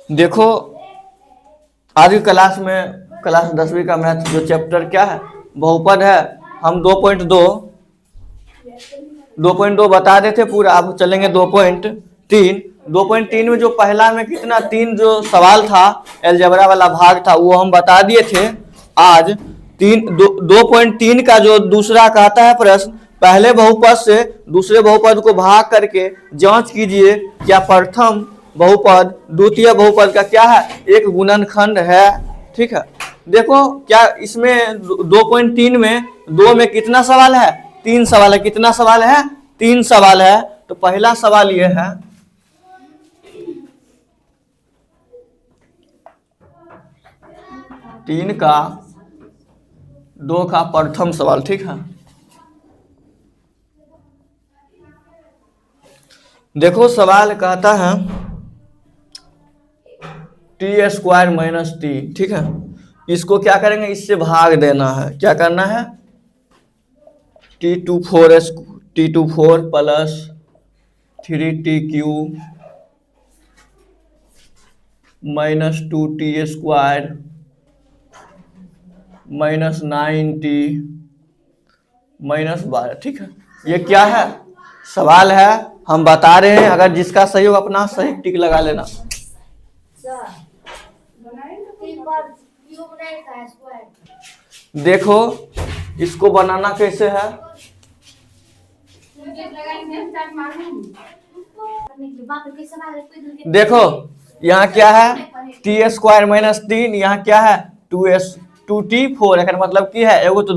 देखो आज की क्लास में क्लास 10वीं का मैथ जो चैप्टर क्या है, बहुपद है। हम 2.2 बता रहे थे पूरा, अब चलेंगे 2.3। 2.3 में जो पहला में कितना 3 जो सवाल था, अलजेब्रा वाला भाग था, वो हम बता दिए थे। आज 2.3 का जो दूसरा कहता है प्रश्न, पहले बहुपद से दूसरे बहुपद को भाग करके जांच कीजिए क्या प्रथम बहुपद द्वितीय बहुपद का क्या है, एक गुणनखंड है। ठीक है, देखो क्या इसमें 2.3 में 2 में कितना सवाल है, 3 सवाल है। कितना सवाल है, 3 सवाल है। तो पहला सवाल ये है, तीन का 2 का प्रथम सवाल। ठीक है, देखो सवाल कहता है टी स्क्वायर माइनस टी। ठीक है, इसको क्या करेंगे, इससे भाग देना है। क्या करना है, T24 plus 3TQ minus 2T square minus 9T minus 12। ठीक है, ये क्या है, सवाल है, हम बता रहे हैं। अगर जिसका सही हो अपना सही टिक लगा लेना। देखो इसको बनाना कैसे है, देखो यहाँ क्या है, टी स्क्वायर माइनस 3, यहाँ क्या है 2T4। मतलब की है एगो तो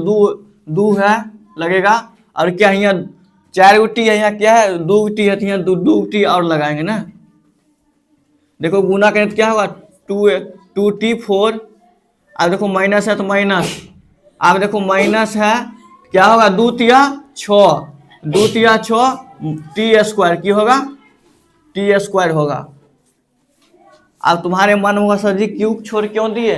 दू है लगेगा, और क्या यहाँ 4 गो टी है, यहाँ क्या है 2 टी है, तो यहाँ 2 टी और लगाएंगे ना। देखो गुना करें तो क्या होगा 2T4। अब देखो माइनस है तो माइनस, अब देखो माइनस है क्या होगा 2 तिया 6, 2 तिया 6 टी स्क्वायर की होगा, टी स्क्वायर होगा। अब तुम्हारे मन होगा सर जी क्यू छोड़ क्यों दिए,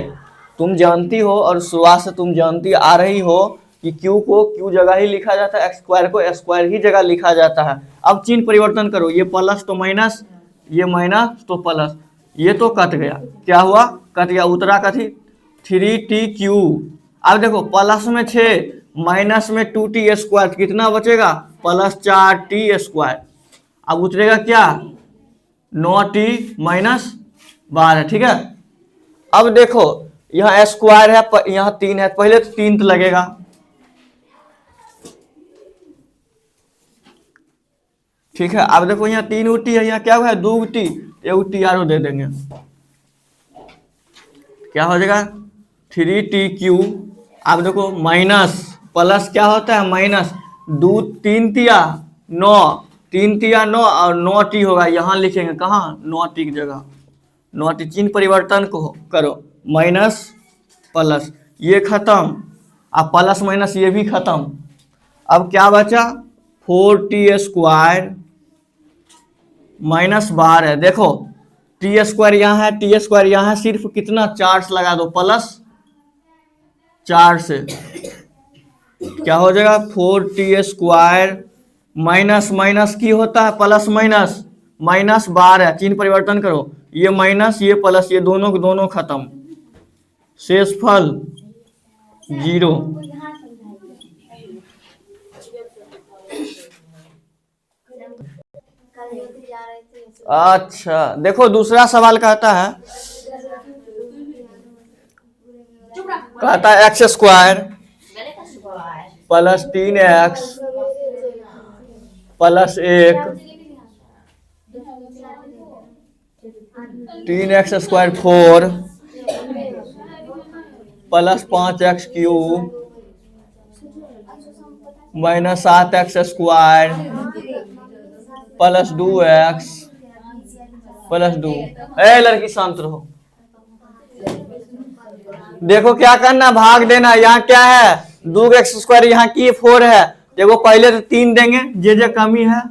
तुम जानती हो और शुरुआत से तुम जानती आ रही हो कि क्यू को क्यू जगह ही लिखा जाता है, एक्स स्क्वायर को स्क्वायर ही जगह लिखा जाता है। अब चिन्ह परिवर्तन करो, ये प्लस तो माइनस, ये माइनस तो प्लस, ये तो कट गया। क्या हुआ, कट गया, उतरा कथी 3TQ। अब देखो प्लस में 6 माइनस में 2T स्क्वायर, कितना बचेगा प्लस 4T स्क्वायर। अब उतरेगा क्या 9T माइनस 12। ठीक है, अब देखो यहाँ स्क्वायर है, यहाँ 3 है, पहले तो 3 लगेगा। ठीक है, अब देखो यहाँ 3 टी है, यहाँ क्या हुआ है 2 टी, 1 टी आरो दे देंगे, क्या हो जाएगा 3TQ। अब देखो माइनस प्लस क्या होता है माइनस, 3 तिया 9, 3 तिया 9 और 9T होगा, यहाँ लिखेंगे कहाँ 9T की जगह 9T। चिन्ह परिवर्तन को करो, माइनस प्लस ये खत्म, अब प्लस माइनस ये भी खत्म। अब क्या बचा 4T स्क्वायर माइनस 12। देखो टी स्क्वायर यहाँ है, टी स्क्वायर यहाँ है, सिर्फ कितना 4 से लगा दो, प्लस 4 से क्या हो जाएगा 4T स्क्वायर माइनस माइनस की होता है प्लस माइनस, माइनस 12। चिन्ह परिवर्तन करो, ये माइनस ये प्लस, ये दोनों के दोनों खत्म, शेषफल 0। अच्छा देखो दूसरा सवाल कहता है x square plus 3x plus 1, 3x square 4 plus 5x cube minus 7x square plus 2x plus 2। लड़की शांत रहो। देखो क्या करना, भाग देना। यहाँ क्या है 2x स्क्वायर, यहाँ की 4 है। देखो पहले तो 3 देंगे, जे कमी है,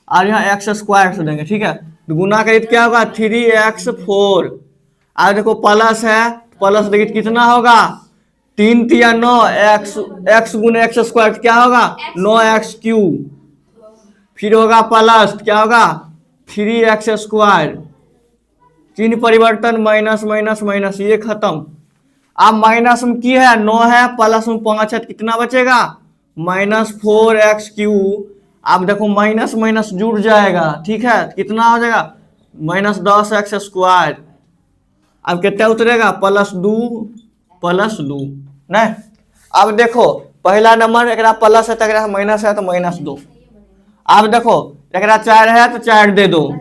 और यहाँ x स्क्वायर से देंगे। ठीक है, तो गुना करिए क्या होगा 3x4। अब देखो प्लस है, प्लस देखिए कितना होगा 3 तिया 9, x गुने x स्क्वायर क्या होगा 9x क्यूब, फिर होगा प्लस क्या होगा 3x स्क्वायर चिन्ह परिवर्तन, माइनस माइनस माइनस, ये खत्म। अब माइनस में की है 9 है, प्लस में 5 है, कितना बचेगा -4x3। अब देखो माइनस माइनस जुड़ जाएगा, ठीक है, कितना हो जाएगा -10x²। अब कितना उतरेगा +2 नहीं। अब देखो पहला नंबर एक प्लस है तो एक माइनस है तो -2। अब देखो एक 4 है तो 4 दे दो,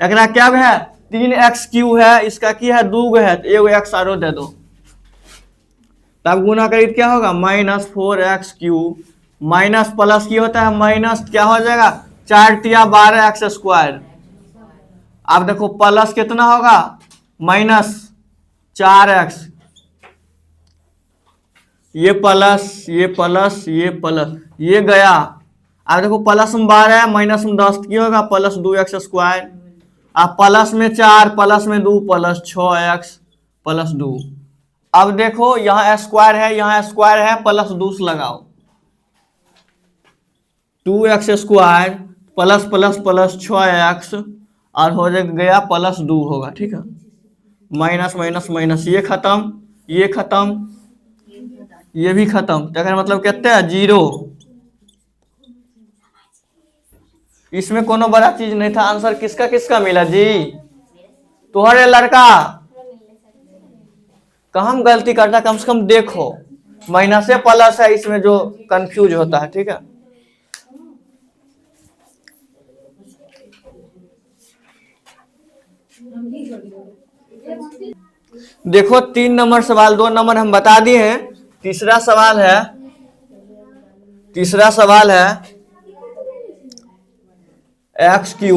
एक क्या है 3x³ है, इसका की है 2 है तो एगो x आरो दे दो। तब गुना करिए क्या होगा -4x³ माइनस प्लस की होता है माइनस, क्या हो जाएगा 4 तिया 12x²। अब देखो प्लस कितना होगा -4x, ये प्लस ये प्लस ये प्लस ये गया। अब देखो प्लस में 12 है माइनस में 10 की होगा +2x²। अब प्लस में 4 प्लस में 2 + 6x + 2। अब देखो यहाँ स्क्वायर है यहाँ स्क्वायर है, +2 से लगाओ 2x² plus plus plus 6x और हो गया +2 होगा, ठीक है। माइनस माइनस माइनस ये खत्म, ये खत्म, ये भी खत्म, तो मतलब कितना है 0। इसमें कोनो बड़ा चीज नहीं था। आंसर किसका किसका मिला जी? तुम्हारे लड़का कहाँ गलती करता, कम से कम देखो माइनस से प्लस है, इसमें जो कंफ्यूज होता है, ठीक है। देखो 3 नंबर सवाल, 2 नंबर हम बता दिए हैं। तीसरा सवाल है x³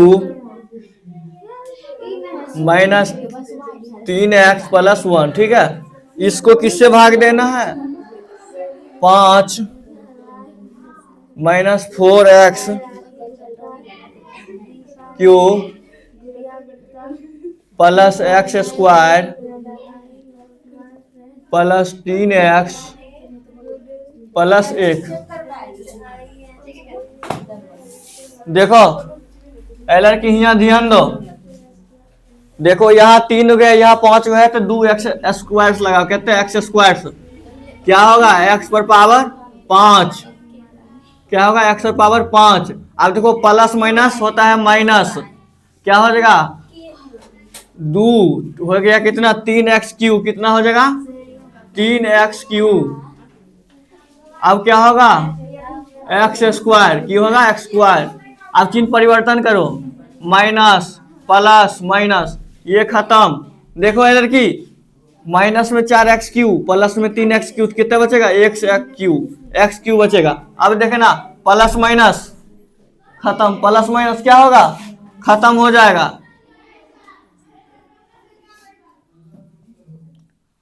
-3x + 1, ठीक है। इसको किससे भाग देना है 5 -4x³ + x² + 3x + 1। देखो लड़की यहाँ ध्यान दो, देखो यहाँ 3 गए यहाँ 5 गए तो 2x² लगाओ, कहते हैं x², क्या होगा x⁻5, क्या होगा x⁻5। अब देखो प्लस माइनस होता है माइनस, क्या हो जाएगा 2 हो गया कितना 3x³, कितना हो जाएगा 3x³। अब क्या होगा x² की होगा x²। अब चिन्ह परिवर्तन करो, माइनस प्लस माइनस, ये खत्म। देखो इधर की माइनस में 4x³ प्लस में 3x³ कितना बचेगा x³ बचेगा। अब देखना प्लस माइनस खत्म, प्लस माइनस क्या होगा खत्म हो जाएगा।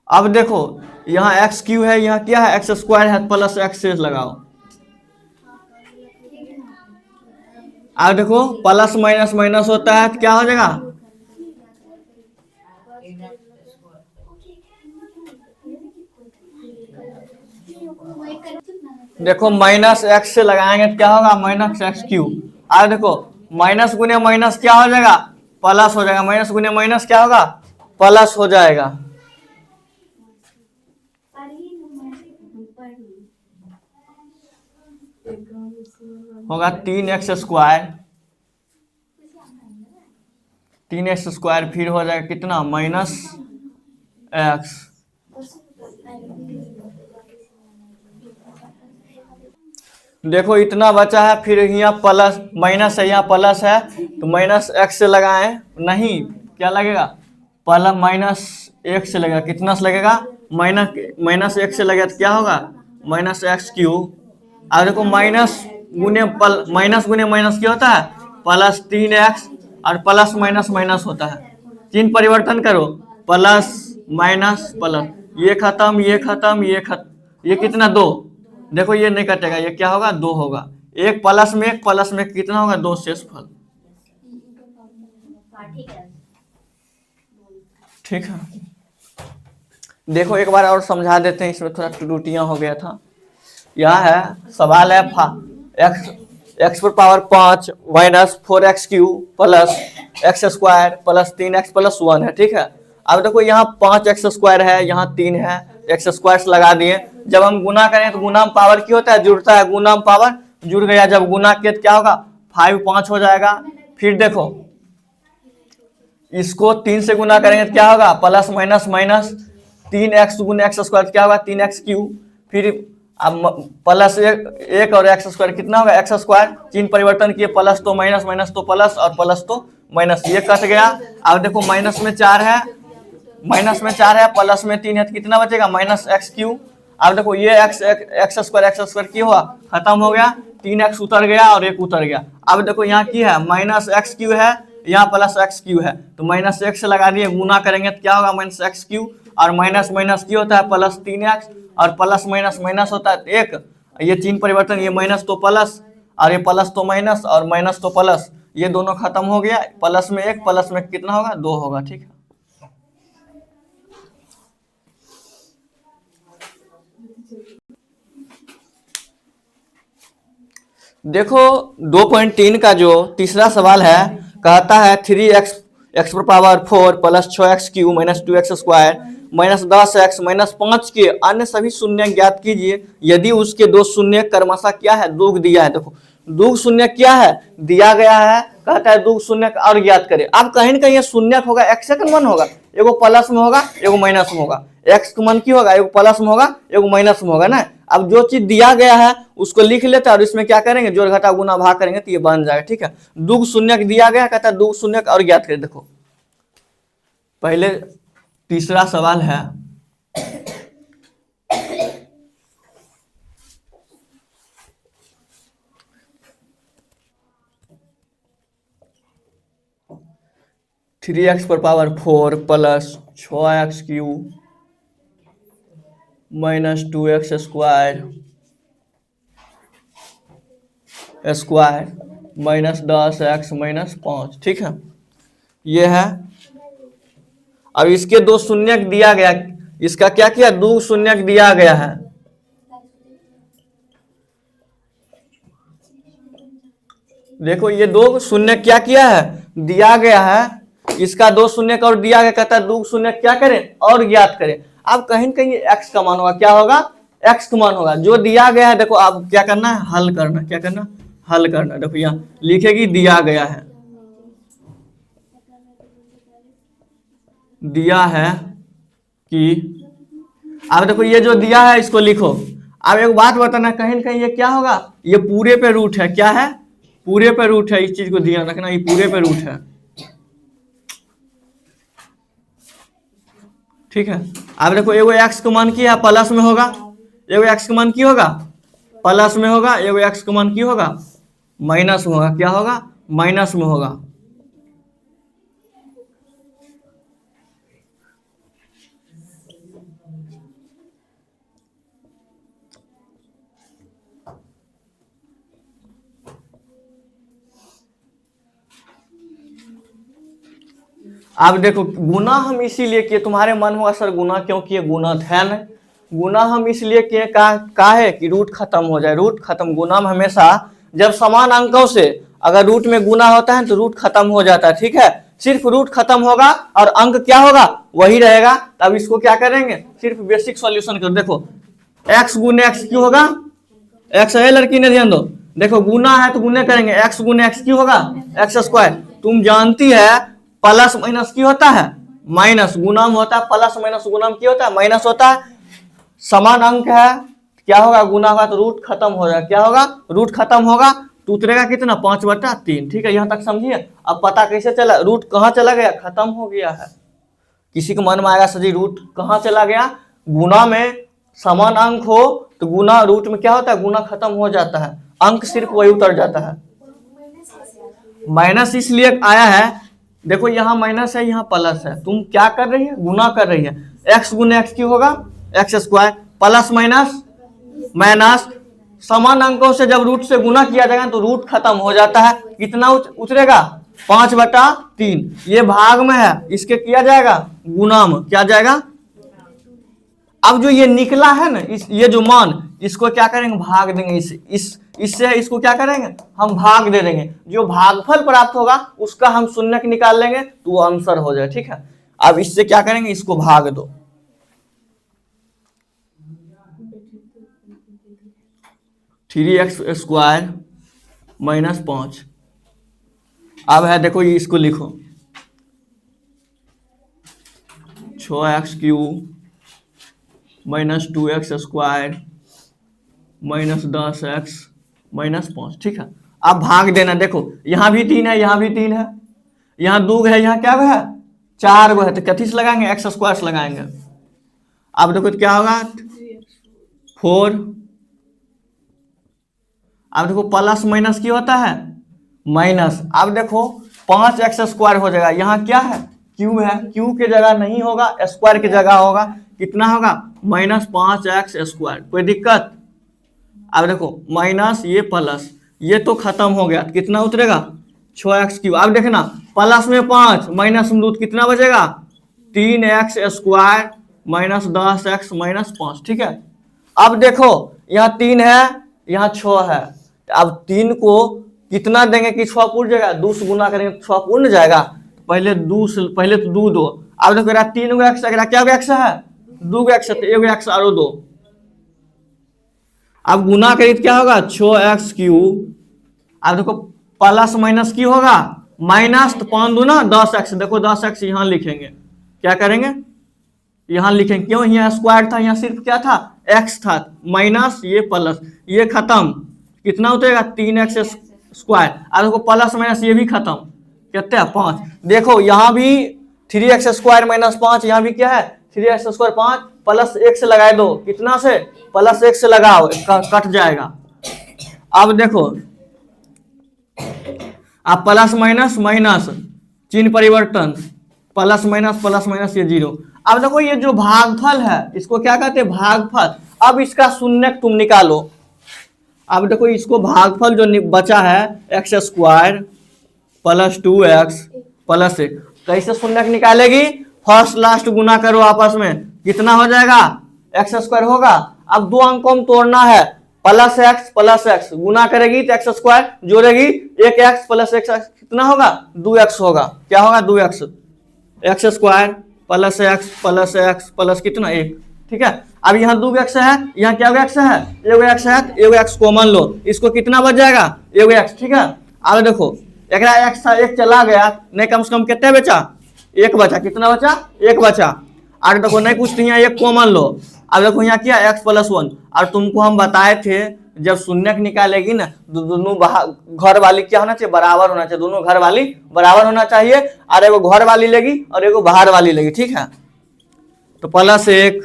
अब देखो यहाँ x³ है, यहाँ क्या है x² है, प्लस x से लगाओ। अब देखो प्लस माइनस माइनस होता है तो क्या हो जाएगा देखो -x से लगाएंगे तो क्या होगा -x³। अब देखो माइनस गुने माइनस क्या हो जाएगा प्लस हो जाएगा, माइनस गुने माइनस क्या होगा प्लस हो जाएगा। होगा 3x², 3x², फिर हो जाएगा कितना -x। देखो इतना बचा है, फिर यहाँ प्लस माइनस है, यहाँ प्लस है तो -x से लगाएं, नहीं क्या लगेगा प्लस -1 से लगेगा, कितना से लगेगा -1 से लगेगा तो क्या होगा -x³। अब देखो माइनस गुने माइनस क्या होता है +3x और प्लस माइनस माइनस होता है। चिन्ह परिवर्तन करो प्लस माइनस प्लस, ये खत्म ये खत्म ये खत्म, ये कितना 2। देखो ये नहीं कटेगा, ये क्या होगा 2 होगा। एक प्लस में कितना होगा 2 शेषफल, ठीक है। देखो एक बार और समझा देते हैं, इसमें थोड़ा त्रुटियां हो गया था। यह है सवाल है x⁻5 -4x³ + x square plus 3x plus 1 है, ठीक है। अब देखो यहाँ 5x स्क्वायर है, यहाँ 3 है, एक्स स्क्वायर से लगा दिए। जब हम गुना करें तो गुना में पावर क्या होता है, जुड़ता है, गुना में पावर जुड़ गया। जब गुना किया तो क्या होगा, 5 5 हो जाएगा। फिर देखो इसको 3 से गुना करेंगे तो क्या होगा, प्लस माइनस माइनस 3x गुना एक्स स्क्वायर क्या होगा, 3x क्यूब। फिर अब प्लस एक और एक्स स्क्वायर कितना होगा, एक्स स्क्वायर। चिन्ह परिवर्तन किए, प्लस तो माइनस, माइनस तो प्लस और प्लस तो माइनस, ये कट गया। अब देखो माइनस में 4 है, माइनस में 4 है, प्लस में 3 है, तो कितना बचेगा, माइनस एक्स क्यूब। अब देखो ये एक्स स्क्वायर क्या हुआ, खत्म हो गया, 3x उतर गया और एक उतर गया। अब देखो यहाँ की है माइनस एक्स क्यू है, यहाँ प्लस एक्स क्यू है, तो माइनस एक्स लगा दिए, गुना करेंगे तो क्या होगा, माइनस एक्स क्यू। और माइनस माइनस क्या होता है, प्लस 3x, और प्लस माइनस माइनस होता है 1। ये चिन्ह परिवर्तन, ये माइनस तो प्लस और ये प्लस तो माइनस और माइनस तो प्लस, ये दोनों खत्म हो गया। प्लस में 1, प्लस में कितना होगा, 2 होगा, ठीक है। देखो 2.3 का जो तीसरा सवाल है, कहता है 3x एक्स पर power 4 plus 6x Q minus 2x square minus 10x minus 5 के अन्य सभी शून्य ज्ञात कीजिए यदि उसके दो शून्य क्रमशः क्या है, दुग दिया है। देखो दुग शून्य क्या है, दिया गया है, कहता है दुग शून्य और ज्ञात करे। अब कहीं ना कहीं शून्य होगा, एक्स का मान होगा, एगो प्लस में होगा एगो माइनस में होगा। एक्स का मान क्या होगा, एगो प्लस में होगा एगो माइनस में होगा ना। अब जो चीज दिया गया है उसको लिख लेते हैं और इसमें क्या करेंगे, जोड़ घटा गुना भाग करेंगे तो ये बन जाएगा, ठीक है। दुग शून्य दिया गया, कहता है दुग शून्य और ज्ञात करें। देखो पहले तीसरा सवाल है, थ्री एक्स पर power 4 plus 6x Q minus 2x square minus 10x minus 5, ठीक है, ये है। अब इसके दो शून्य दिया गया, इसका क्या किया, दो शून्य दिया गया है। देखो ये दो शून्य क्या किया है, दिया गया है, इसका दो शून्य और दिया गया, कहता है दो शून्य क्या करें और ज्ञात करें। अब कहीं कहीं एक्स का मान होगा, क्या होगा, एक्स का मान होगा जो दिया गया है। देखो अब क्या करना है, हल करना, क्या करना, हल करना। देखो यहाँ लिखेगी दिया गया है, दिया है कि, अब देखो ये जो दिया है इसको लिखो। अब एक बात बताना, कहीं कहीं ये क्या होगा, ये पूरे पे रूट है, क्या है, पूरे पे रूट है, इस चीज को ध्यान रखना, ये पूरे पे रूट है, ठीक है। अब देखो एगो एक्स का मान क्या है, प्लस में होगा, एगो एक्स का मान की होगा, प्लस में होगा, एगो एक्स का मान की होगा, माइनस में होगा, क्या होगा, माइनस में होगा। अब देखो गुना हम इसीलिए किए, तुम्हारे मन होगा सर गुना क्यों किए, गुना है ना, गुना हम इसलिए किए का है कि रूट खत्म हो जाए, रूट खत्म। गुना में हमेशा जब समान अंकों से अगर रूट में गुना होता है तो रूट खत्म हो जाता है, ठीक है। सिर्फ रूट खत्म होगा और अंक क्या होगा, वही रहेगा। तब इसको क्या करेंगे, सिर्फ बेसिक सॉल्यूशन करो। देखो एक्स गुने एक्स क्यों होगा, एक्स है लड़की ने ध्यान दो, देखो गुना है तो गुने करेंगे, एक्स गुने एक्स क्यों होगा, एक्स स्क्वायर। तुम जानती है प्लस माइनस की होता है माइनस, गुना में होता है प्लस माइनस, गुना में क्या होता है माइनस होता है। समान अंक है क्या होगा, गुना होगा तो रूट खत्म हो जाएगा, क्या होगा, रूट खत्म होगा तो उतरेगा कितना, 5/3, ठीक है। यहाँ तक समझिए। अब पता कैसे चला, रूट कहाँ चला गया, खत्म हो गया है। किसी को मन में आएगा सर जी रूट कहाँ चला गया, गुना में समान अंक हो तो गुना रूट में क्या होता है, गुना खत्म हो जाता है, अंक सिर्फ वही उतर जाता है। माइनस इसलिए आया है, देखो यहाँ माइनस है यहाँ प्लस है, तुम क्या कर रही है, गुना कर रही है। एक्स गुने एक्स क्यों होगा, x square, plus minus minus, समान अंकों से जब रूट से गुना किया जाएगा तो रूट खत्म हो जाता है। कितना उतरेगा, 5/3। ये भाग में है, इसके किया जाएगा गुना में, क्या जाएगा। अब जो ये निकला है ना, ये जो मान इसको क्या करेंगे, भाग देंगे, इससे इसको क्या करेंगे, हम भाग दे देंगे, जो भागफल प्राप्त होगा उसका हम शून्यक निकाल लेंगे तो वो आंसर हो जाए। ठीक है, अब इससे क्या करेंगे, इसको भाग दो, 3x² माइनस 5। अब है देखो ये, इसको लिखो 6x³ minus 2x² minus 10x minus 5। ठीक है, अब भाग देना, देखो यहाँ भी 3 है, यहाँ भी 3 है, यहाँ 2 है, यहाँ क्या है 4 है, तो कथी से लगाएंगे, x² से लगाएंगे। अब देखो तो क्या होगा 4। अब देखो प्लस माइनस की होता है माइनस। अब देखो 5x² हो जाएगा, यहाँ क्या है q है, q के जगह नहीं होगा, स्क्वायर की जगह होगा, कितना होगा माइनस 5x²। कोई दिक्कत। अब देखो माइनस ये प्लस, ये तो खत्म हो गया, कितना उतरेगा 6x³। अब देखना प्लस में 5 माइनस में 2 कितना बचेगा 3x² माइनस 10x माइनस 5। ठीक है, अब देखो यहाँ 3 है, यहाँ 6 है, अब 3 को कितना देंगे कि 6 पूर्ण जाएगा, 2 से गुना करेंगे 6 पूर्ण जाएगा, पहले 2 से, पहले तो 2 दो। अब देखो 3 गो x, क्या x है 2 गो x है, तो 1 x और 2। अब गुना करिए तो क्या होगा 6x³। अब देखो प्लस माइनस की होगा माइनस, तो 5 दूना 10x, देखो 10x यहाँ लिखेंगे, क्या करेंगे यहाँ लिखेंगे, क्यों यहाँ स्क्वायर था, यहाँ सिर्फ क्या था x था, माइनस ये प्लस, ये खत्म, कितना उतरेगा 3x²। अब देखो प्लस माइनस ये भी खत्म, कितने 5। देखो यहाँ भी 3x² माइनस 5, यहाँ भी क्या है 3x² 5 प्लस 1 से लगाए दो, कितना से प्लस 1 से लगाओ, कट जाएगा। अब देखो अब प्लस माइनस माइनस, चिन्ह परिवर्तन, प्लस माइनस ये 0। अब देखो ये जो भागफल है इसको क्या कहते हैं भागफल। अब इसका शून्यक तुम निकालो। अब देखो इसको भागफल जो बचा है x² प्लस 2x प्लस 1, कैसे शून्यक निकालेगी, फर्स्ट लास्ट गुना करो आपस में, कितना हो जाएगा x² होगा। अब 2 अंकों में तोड़ना है, प्लस x गुना करेगी तो x² जोड़ेगी 1x प्लस 1x कितना होगा 2x होगा, क्या होगा 2x, x² plus x plus कितना 1। ठीक है, अब यहाँ 2x है, यहाँ क्या x है 1x है, तो 1x कॉमन लो, इसको कितना बच जाएगा 1x। ठीक है, अब देखो एक x था, 1 चला गया, नहीं कम से कम कितने बचा 1 बचा, कितना बचा 1 बचा। और देखो नहीं कुछ नहीं, 1 कॉमन लो। अब देखो यहाँ क्या x + 1, और तुमको हम बताए थे जब शून्यक निकालेगी ना दोनों घर वाली क्या होना चाहिए बराबर होना चाहिए, दोनों घर वाली बराबर होना चाहिए, और एगो घर वाली लेगी और एगो बाहर वाली लेगी। ठीक है, तो +1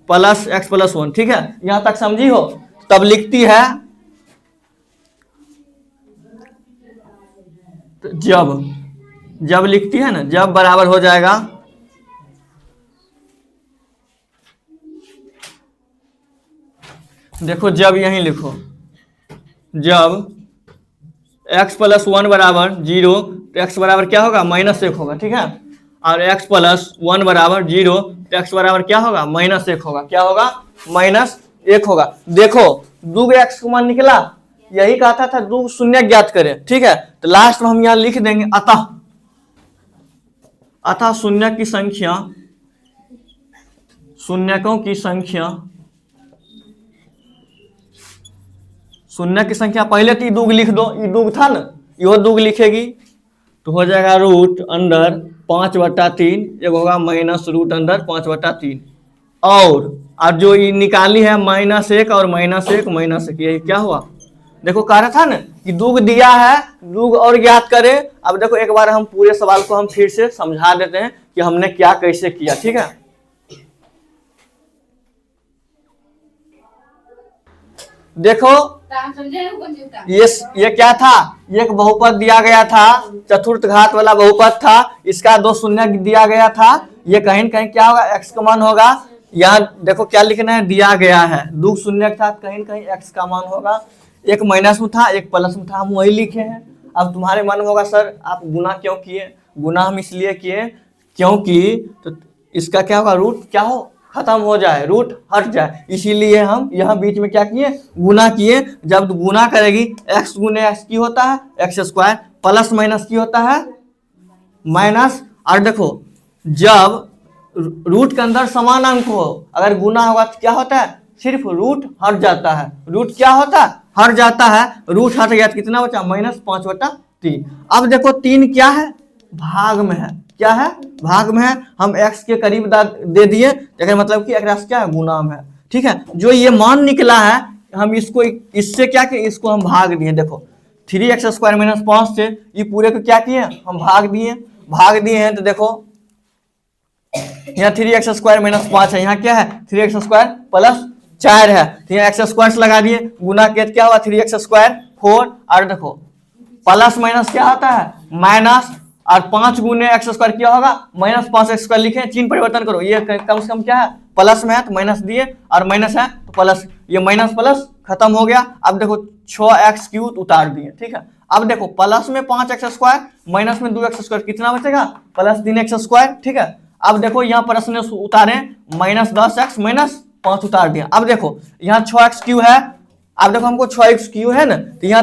प्लस x + 1। ठीक है, यहां तक समझी हो। तब लिखती है तो जब लिखती है ना, जब बराबर हो जाएगा देखो, जब यहीं लिखो, जब x + 1 बराबर 0 तो x बराबर क्या होगा -1 होगा। ठीक है, और x + 1 बराबर 0 तो x बराबर क्या होगा -1 होगा, क्या होगा -1 होगा। देखो 2 x का मान निकला, यही कहा था 2 शून्य ज्ञात करें। ठीक है, तो लास्ट में हम यहाँ लिख देंगे अतः शून्य की संख्या, शून्यकों की संख्या, शून्य की संख्या पहले तो दुग लिख दो, ये दुग था ना, यो दुग लिखेगी तो हो जाएगा √5/3, एक होगा -√5/3। और जो ये निकाली है -1 और -1 ये क्या हुआ, देखो कह रहा था ना कि दुग दिया है, दुग और ज्ञात करे। अब देखो एक बार हम पूरे सवाल को हम फिर से समझा देते हैं कि हमने क्या कैसे किया। ठीक है, देखो ये क्या था, ये एक बहुपद दिया गया था, चतुर्थ घात वाला बहुपद था, इसका 2 शून्य दिया गया था। ये कहीं न कहीं क्या होगा x का मान होगा, यहाँ देखो क्या लिखना है दिया गया है 2 शून्य था, कहीं न कहीं x का मान होगा। एक माइनस में था एक प्लस में था, हम वही लिखे हैं। अब तुम्हारे मन में होगा सर आप गुना क्यों किए, गुना हम इसलिए किए क्योंकि तो इसका क्या होगा रूट क्या हो खत्म हो जाए, रूट हट जाए, इसीलिए हम यहाँ बीच में क्या किए, गुना किए। जब गुना करेगी x गुने x की होता है एक्स स्क्वायर, प्लस माइनस की होता है माइनस। और देखो जब रूट के अंदर समान अंक हो, अगर गुना होगा तो क्या होता है, सिर्फ रूट हट जाता है। रूट क्या होता है, हट जाता है। रूट हट गया तो कितना बचा, -5/3। अब देखो 3 क्या है, भाग में है। क्या है, भाग में है। हम x के करीब दे दिए, मतलब कि एक क्या है, गुना में है। ठीक है, जो ये मान निकला है हम इसको इससे क्या किए, इसको हम भाग दिए। देखो 3x² - 5 से ये पूरे को क्या किए, हम भाग दिए हैं। तो देखो यहाँ 3x² - 5 है, यहाँ क्या है 3x² + 4 है, तो यहाँ x² लगा दिए। गुना के क्या हुआ 3x² 4। और देखो प्लस माइनस क्या होता है, माइनस। और 5 गुने x² क्या होगा, -5x²। लिखे, चिन्ह परिवर्तन करो, ये कम से कम क्या है, प्लस में है तो माइनस दिए, और माइनस है तो प्लस, ये माइनस प्लस खत्म हो गया। अब देखो 6x³ उतार दिए। ठीक है, अब देखो प्लस में 5x² माइनस में 2x², कितना बचेगा, +3x²। ठीक है, अब देखो यहाँ प्रश्न उतारे -10x -5 उतार दिया। अब देखो यहाँ 6x³ है। अब देखो हमको 6x³ है ना, तो यहाँ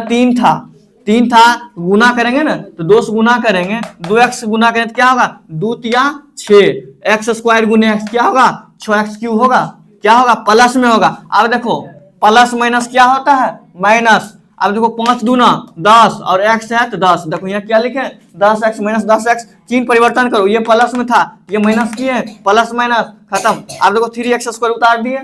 3 था, गुना करेंगे ना तो 2 से गुना करेंगे, 2x गुना करें तो क्या होगा, 2 तिया 6, x² गुने x क्या होगा, 6x³ होगा। क्या होगा, प्लस में होगा। अब देखो प्लस माइनस क्या होता है, माइनस। अब देखो 5 दूना 10 और x है तो 10। देखो यहाँ क्या लिखे, 10x - 10x। चिन्ह परिवर्तन करो, ये प्लस में था, ये माइनस किए, प्लस माइनस खत्म। अब देखो 3x² उतार दिए।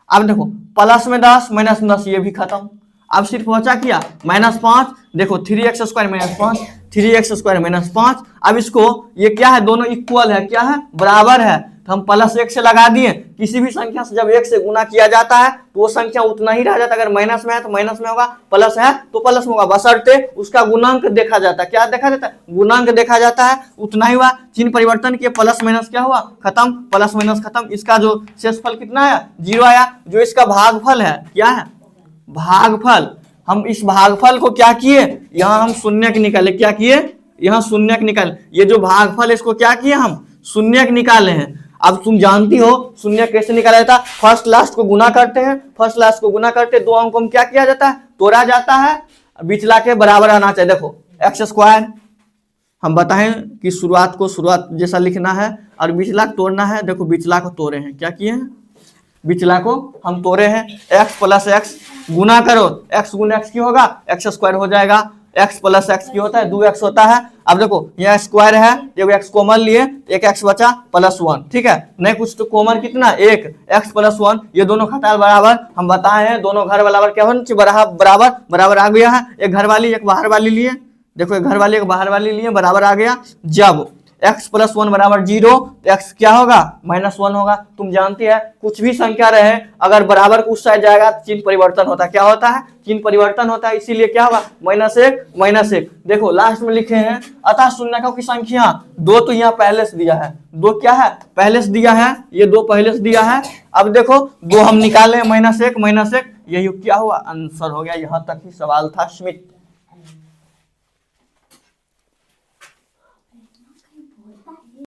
अब देखो प्लस में 10 माइनस में 10, ये भी खत्म। अब सिर्फ बचा क्या, -5। देखो 3x² - 5, 3x² - 5। अब इसको ये क्या है, दोनों इक्वल है, क्या है, बराबर है, तो हम +1 से लगा दिए। किसी भी संख्या से जब 1 से गुना किया जाता है तो वो संख्या उतना ही रह जाता है। अगर माइनस में है तो माइनस में होगा, प्लस है तो प्लस में होगा, बशर्ते उसका गुणांक देखा जाता है। क्या देखा जाता है, गुणांक देखा जाता है, उतना ही हुआ। चिन्ह परिवर्तन किए, प्लस माइनस क्या हुआ, खत्म, प्लस माइनस खत्म। इसका जो शेषफल कितना आया, 0 आया। जो इसका भागफल है, क्या है, भागफल। हम इस भागफल को क्या किए, यहाँ हम शून्यक निकाले। क्या किए, यहाँ शून्यक निकाले। ये जो भागफल इसको क्या किए, हम शून्यक निकाले हैं। अब तुम जानती हो शून्यक कैसे निकाला जाता है, फर्स्ट लास्ट को गुना करते हैं, फर्स्ट लास्ट को गुना करते, 2 अंकों में क्या किया जाता है, तोड़ा जाता है, बिचला के बराबर आना चाहिए। देखो x² हम बताएं कि शुरुआत को शुरुआत जैसा लिखना है और बिचला को तोड़ना है। देखो बिचला को तोड़े हैं, क्या किए हैं, बिचला को हम तोड़े हैं। x + x गुना करो, x गुने x की होगा, x² हो जाएगा। x + x की होता है 2x होता है। अब देखो यहाँ स्क्वायर है, एक x कॉमन लिए, एक x बचा +1। ठीक है, नहीं कुछ तो कॉमन कितना, 1, x + 1, ये दोनों खाता है बराबर। हम बताए हैं दोनों घर बराबर क्या होना चाहिए, बराबर बराबर आ गया है। एक घर वाली एक बाहर वाली लिए, देखो एक घर वाली एक बाहर वाली लिए, बराबर आ गया। जब x + 1 = 0 तो x क्या होगा, -1 होगा। तुम जानते हैं कुछ भी संख्या रहे अगर बराबर को उस साइड जाएगा तो चिन्ह परिवर्तन होता है। क्या होता है, चिन्ह परिवर्तन होता है, इसीलिए क्या होगा, -1 देखो लास्ट में लिखे हैं, अतः शून्यकों की संख्या 2 तो यहाँ पहले से दिया है, 2 क्या है, पहले से दिया है, ये 2 पहले से दिया है। अब देखो 2 हम निकाले -1 - 1, यही क्या हुआ, आंसर हो गया। यहाँ तक ही सवाल था स्मिथ।